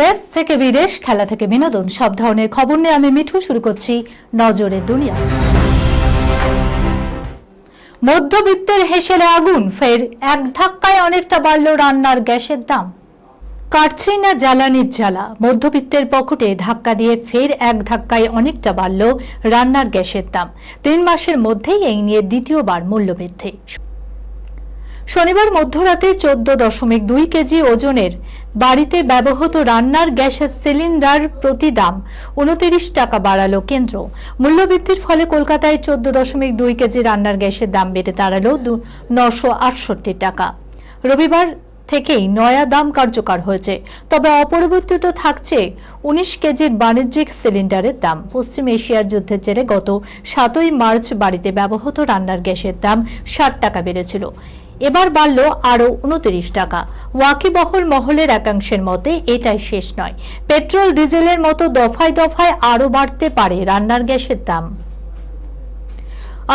দেশ থেকে বিদেশ, খেলা থেকে বিনোদন, সব ধরনের খবর নিয়ে আমি মিঠু শুরু করছি নজরের দুনিয়া। মধ্যবিত্তের হেসেলে আগুন, ফের এক ধাক্কায় অনেকটা বাড়ল রান্নার গ্যাসের দাম। কাটছেই না জ্বালানির জ্বালা, মধ্যবিত্তের পকেটে ধাক্কা দিয়ে ফের এক ধাক্কায় অনেকটা বাড়ল রান্নার গ্যাসের দাম। 3 মাসের মধ্যেই এই নিয়ে দ্বিতীয়বার মূল্যবৃদ্ধি। শনিবার মধ্যরাতে 14.2 কেজি ওজনের বাড়িতে ব্যবহৃত রান্নার গ্যাসের সিলিন্ডার প্রতি দাম 29 টাকা বাড়ালো কেন্দ্র। মূল্যবৃদ্ধির ফলে কলকাতায় 14.2 কেজি রান্নার গ্যাসের দাম বেড়ে দাঁড়ালো 968 টাকা। রবিবার থেকেই নয়া দাম কার্যকর হয়েছে, তবে অপরিবর্তিত থাকছে 19 কেজির বাণিজ্যিক সিলিন্ডারের দাম। পশ্চিম এশিয়ার যুদ্ধের জেরে গত 7ই মার্চ বাড়িতে ব্যবহৃত রান্নার গ্যাসের দাম 60 টাকা বেড়েছিল, এবার বাড়ল আরো 29 টাকা। ওয়াকিবহল মহলের একাংশের মতে এটাই শেষ নয়, পেট্রোল ডিজেলের মতো দফায় দফায় আরো বাড়তে পারে রান্নার গ্যাসের দাম।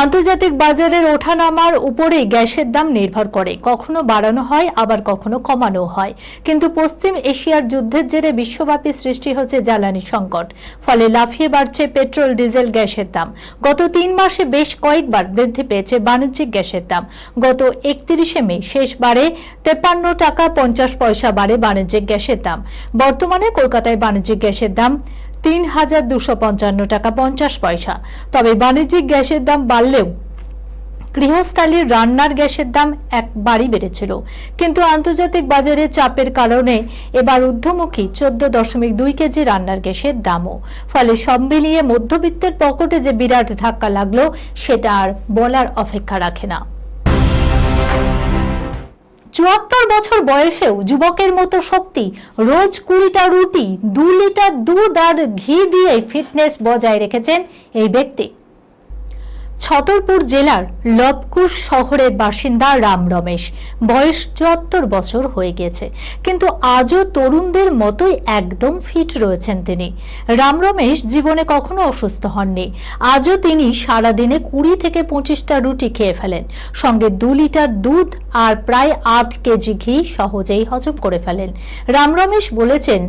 আন্তর্জাতিক বাজারের ওঠানামার উপরেই গ্যাসের দাম নির্ভর করে, কখনো বাড়ানো হয় আবার কখনো কমানো হয়। কিন্তু পশ্চিম এশিয়ার যুদ্ধের জেরে বিশ্বব্যাপী সৃষ্টি হচ্ছে জ্বালানি সংকট, ফলে লাফিয়ে বাড়ছে পেট্রোল ডিজেল গ্যাসের দাম। গত 3 মাসে বেশ কয়েকবার বৃদ্ধি পেয়েছে বাণিজ্যিক গ্যাসের দাম। গত 31শে মে শেষবারে 53 টাকা 50 পয়সা বাড়ে বাণিজ্যিক গ্যাসের দাম। বর্তমানে কলকাতায় বাণিজ্যিক গ্যাসের দাম 3255 টাকা 50 পয়সা। তবে বাণিজ্যিক গ্যাসের দাম বাড়লেও গৃহস্থালীর রান্নার গ্যাসের দাম একবারই বেড়েছিল। কিন্তু আন্তর্জাতিক বাজারে চাপের কারণে এবার ঊর্ধ্বমুখী 14.2 কেজি রান্নার গ্যাসের দামও। ফলে সব মিলিয়ে মধ্যবিত্তের পকেটে যে বিরাট ধাক্কা লাগলো সেটা আর বলার অপেক্ষা রাখে না। 74 বছর বয়সেও যুবকের মতো শক্তি, রোজ 20টা রুটি, 2 লিটার দুধ আর ঘি দিয়ে ফিটনেস বজায় রেখেছেন এই ব্যক্তি। ছতরপুর জেলার লবকুশ শহরের বাসিন্দা রাম রমেশ। বয়স 74 বছর হয়ে গেছে, কিন্তু আজও তরুণদের মতোই একদম ফিট রয়েছেন তিনি। রাম রমেশ জীবনে কখনো অসুস্থ হননি। আজও তিনি সারাদিনে 20 থেকে 25টা রুটি খেয়ে ফেলেন, সঙ্গে 2 লিটার দুধ আর প্রায় 8 কেজি ঘি সহজেই হজম করে ফেলেন। রাম রমেশ বলেছেন,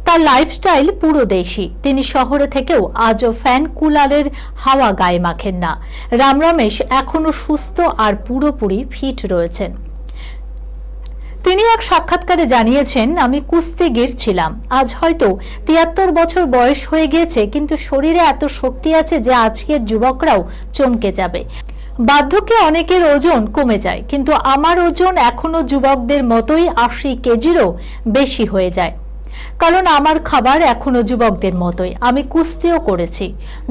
তার লাইফস্টাইল পুরো দেশি। তিনি শহরে থেকেও আজও ফ্যান কুলারের হাওয়া গায়ে মাখেন না। রাম রমেশ এখনো সুস্থ আর পুরোপুরি ফিট রয়েছেন। তিনি এক সাক্ষাৎকারে জানিয়েছেন, আমি কুস্তিগীর ছিলাম। আজ হয়তো 73 বছর বয়স হয়ে গিয়েছে, কিন্তু শরীরে এত শক্তি আছে যে আজকের যুবকরাও চমকে যাবে। বার্ধক্যে অনেকের ওজন কমে যায়, কিন্তু আমার ওজন এখনো যুবকদের মতোই 80 কেজিরও বেশি হয়ে যায়, কারণ আমার খাবার এখনো যুবকদের মতোই। আমি কুস্তিও করেছি,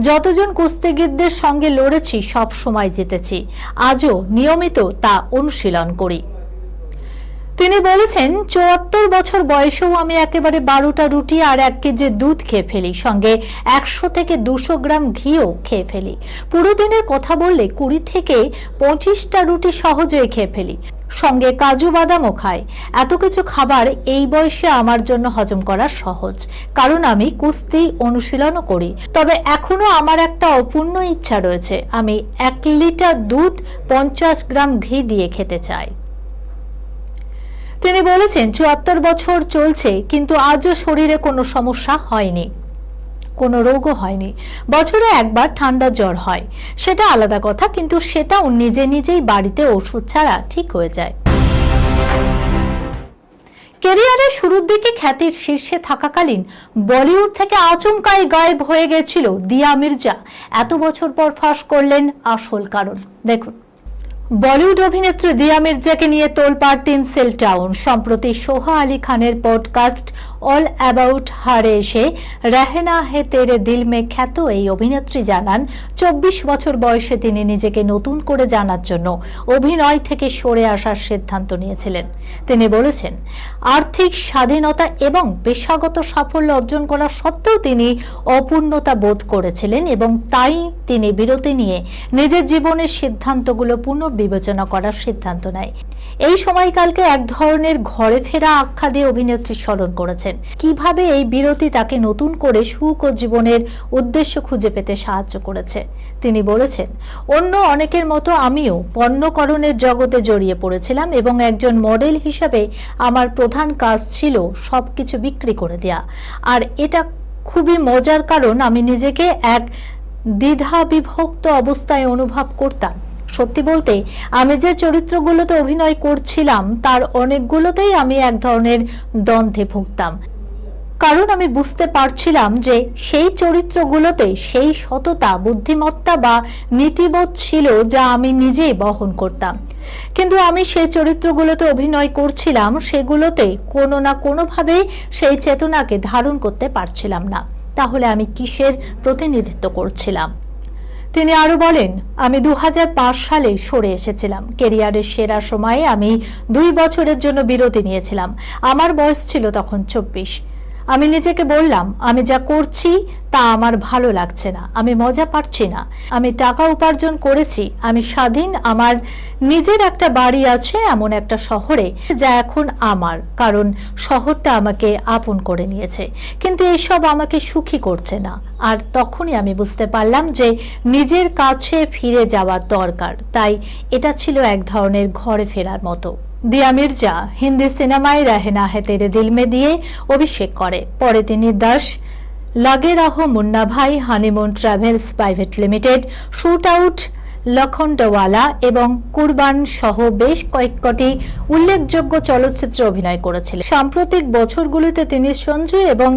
যতজন কুস্তিগীরদের সঙ্গে লড়েছি সব সময় জিতেছি। আজও নিয়মিত তা অনুশীলন করি। তিনি বলেছেন, 74 বছর বয়সেও আমি একেবারে 12টা রুটি আর 1 কেজি দুধ খেয়ে ফেলি, সঙ্গে 100 থেকে 200 গ্রাম ঘিও খেয়ে ফেলি। পুরো দিনের কথা বললে 20 থেকে 25টা রুটি সহজেই খেয়ে ফেলি, সঙ্গে কাজু বাদামও খাই। এত কিছু খাবার এই বয়সে আমার জন্য হজম করা সহজ, কারণ আমি কুস্তি অনুশীলনও করি। তবে এখনো আমার একটা অপূর্ণ ইচ্ছা রয়েছে, আমি 1 লিটার দুধ 50 গ্রাম ঘি দিয়ে খেতে চাই। তিনি বলেছেন, 74 বছর চলছে, কিন্তু আজও শরীরে কোনো সমস্যা হয়নি, কোনো রোগও হয়নি। বছরে একবার ঠান্ডা জ্বর হয়, সেটা আলাদা কথা, কিন্তু সেটাও নিজে নিজেই বাড়িতে ওষুধ ছাড়া ঠিক হয়ে যায়। ক্যারিয়ারের শুরুর দিকে খ্যাতির শীর্ষে থাকাকালীন বলিউড থেকে আচমকাই গায়েব হয়ে গেছিল দিয়া মির্জা। এত বছর পর ফাঁস করলেন আসল কারণ। দেখুন, বলিউড অভিনেত্রী দিয়া মির্জাকে নিয়ে তোলপাড় টিনসেল টাউন। সম্প্রতি সোহা আলী খানের পডকাস্ট অল অ্যাবাউট হারে এসে রহনা হে তেরে দিল মে খ্যাত এই অভিনেত্রী জানান, 24 বছর বয়সে তিনি নিজেকে নতুন করে জানার জন্য অভিনয় থেকে সরে আসার সিদ্ধান্ত নিয়েছিলেন। তিনি বলেছেন, আর্থিক স্বাধীনতা এবং পেশাগত সাফল্য অর্জন করা সত্ত্বেও তিনি অপূর্ণতা বোধ করেছিলেন এবং তাই তিনি বিরতি নিয়ে নিজের জীবনের সিদ্ধান্তগুলো পুনর্বিবেচনা করার সিদ্ধান্ত নেয়। এই সময়কালকে এক ধরনের ঘরে ফেরা আখ্যা দিয়ে অভিনেত্রী স্মরণ করেছেন। করেছেন। কিভাবে এই বিরতি তাকে নতুন করে সুখ ও জীবনের উদ্দেশ্য খুঁজে পেতে সাহায্য করেছে। তিনি বলেছেন, অন্য অনেকের মতো আমিও পণ্যকরণের জগতে জড়িয়ে পড়েছিলাম এবং একজন মডেল হিসাবে আমার প্রধান কাজ ছিল সবকিছু বিক্রি করে দেয়া। আর এটা খুবই মজার, কারণ আমি নিজেকে এক দ্বিধা বিভক্ত অবস্থায় অনুভব করতাম। সত্যি বলতে, আমি যে চরিত্রগুলোতে অভিনয় করছিলাম তার অনেকগুলোতেই আমি এক ধরনের দ্বন্দ্বে ভুগতাম, কারণ আমি বুঝতে পারছিলাম যে সেই চরিত্রগুলোতে সেই সততা, বুদ্ধিমত্তা বা নীতিবোধ ছিল যা আমি নিজেই বহন করতাম, কিন্তু আমি সেই চরিত্রগুলোতে অভিনয় করছিলাম সেগুলোতে কোনো না কোনোভাবে সেই চেতনাকে ধারণ করতে পারছিলাম না। তাহলে আমি কিসের প্রতিনিধিত্ব করছিলাম? তিনি আরো বলেন, আমি 2005 সালে সরে এসেছিলাম। কেরিয়ারের সেরা সময়ে আমি 2 বছরের জন্য বিরতি নিয়েছিলাম। আমার বয়স ছিল তখন 24। আমি নিজেকে বললাম, আমি যা করছি তা আমার ভালো লাগছে না, আমি মজা পাচ্ছি না। আমি টাকা উপার্জন করেছি, আমি স্বাধীন, আমার নিজের একটা বাড়ি আছে এমন একটা শহরে যা এখন আমার, কারণ শহরটা আমাকে আপন করে নিয়েছে, কিন্তু এইসব আমাকে সুখী করছে না। আর তখনই আমি বুঝতে পারলাম যে নিজের কাছে ফিরে যাওয়ার দরকার। তাই এটা ছিল এক ধরনের ঘরে ফেরার মতো। দিয়া মির্জা হিন্দি সিনেমায় রহনা হে তেরে দিল মে দিয়ে অভিষেক করে। পরে তিনি দাস, লাগে Raho Munna Bhai, honeymoon travels private limited, shoot out, Lokhandwala এবং কুরবান সহ বেশ কয়েকটি উল্লেখযোগ্য চলচ্চিত্রে অভিনয় করেছিলেন। সাম্প্রতিক বছরগুলিতে তিনি সঞ্জু এবং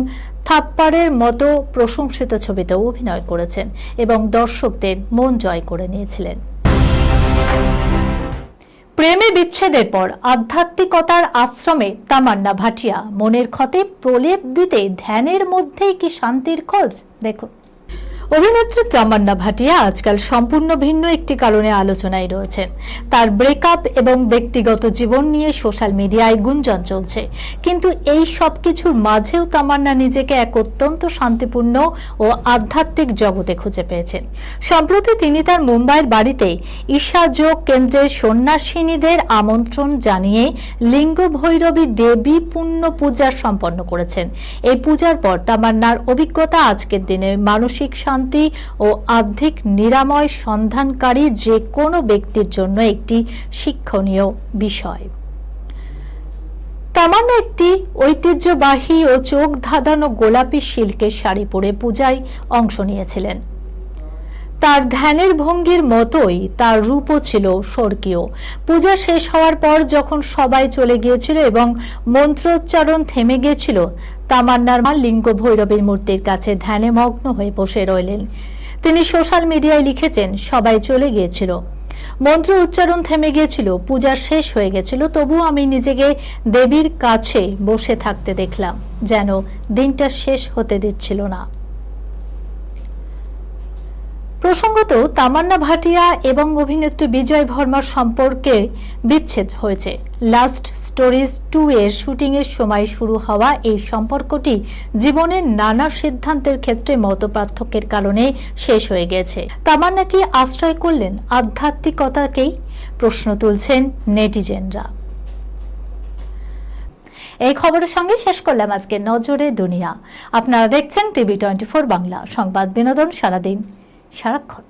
থাপ্পাড়ের মতো প্রশংসিত ছবিতেও অভিনয় করেছেন এবং দর্শকদের মন জয় করে নিয়েছিলেন। প্রেমে বিচ্ছেদের পর আধ্যাত্মিকতার আশ্রমে তামান্না ভাটিয়া, মনের ক্ষতে প্রলেপ দিতে ধ্যানের মধ্যেই কি শান্তির খোঁজ? দেখুন, অভিনেত্রী তামান্না ভাটিয়া আজকাল সম্পূর্ণ ভিন্ন একটি কারণে আলোচনায় রয়েছেন। তার ব্রেকআপ এবং ব্যক্তিগত জীবন নিয়ে সোশ্যাল মিডিয়ায় গুঞ্জন চলছে, কিন্তু এই সব কিছুর মাঝেও তামান্না নিজেকে এক অত্যন্ত শান্তিপূর্ণ ও আধ্যাত্মিক জগতে খুঁজে পেয়েছেন। সম্প্রতি তিনি তার মুম্বাইয়ের বাড়িতে ঈশা যোগ কেন্দ্রের সন্ন্যাসিনীদের আমন্ত্রণ জানিয়ে লিঙ্গ ভৈরবী দেবী পুণ্য পূজা সম্পন্ন করেছেন। এই পূজার পর তামান্নার অভিজ্ঞতা আজকের দিনে মানসিক শান্তি ও আধ্যাত্মিক নিরাময় সন্ধানকারী যে কোনো ব্যক্তির জন্য একটি শিক্ষণীয় বিষয়। তামান্না একটি ঐতিহ্যবাহী ও চোখ ধাঁধানো গোলাপি সিল্কের শাড়ি পরে পূজায় অংশ নিয়েছিলেন। তার ধ্যানের ভঙ্গির মতোই তার রূপও ছিল স্বর্গীয়। পূজা শেষ হওয়ার পর যখন সবাই চলে গিয়েছিল এবং মন্ত্রোচ্চারণ থেমে গিয়েছিল, তামান্নার মা লিঙ্গ ভৈরবীর মূর্তির কাছে ধ্যানে মগ্ন হয়ে বসে রইলেন। তিনি সোশ্যাল মিডিয়ায় লিখেছেন, সবাই চলে গিয়েছিল, মন্ত্র উচ্চারণ থেমে গিয়েছিল, পূজা শেষ হয়ে গেছিল, তবুও আমি নিজেকে দেবীর কাছে বসে থাকতে দেখলাম, যেন দিনটা শেষ হতে দিচ্ছিল না। প্রসঙ্গত, তামান্না ভাটিয়া এবং অভিনেত্রী বিজয় ভার্মার সম্পর্কে বিচ্ছেদ হয়েছে। লাস্ট স্টোরিজ 2 এর শুটিং এর সময় শুরু হওয়া এই সম্পর্কটি জীবনের নানা সিদ্ধান্তের ক্ষেত্রে মতপার্থক্যের কারণে শেষ হয়ে গেছে। তামান্না কি আশ্রয় করলেন আধ্যাত্মিকতাকেই? প্রশ্ন তুলছেন নেটিজেনরা। এই খবরের সঙ্গে শেষ করলাম আজকে নজরে দুনিয়া। আপনারা দেখছেন টিভি 24 বাংলা, সংবাদ বিনোদন সারাদিন সারাক্ষণ।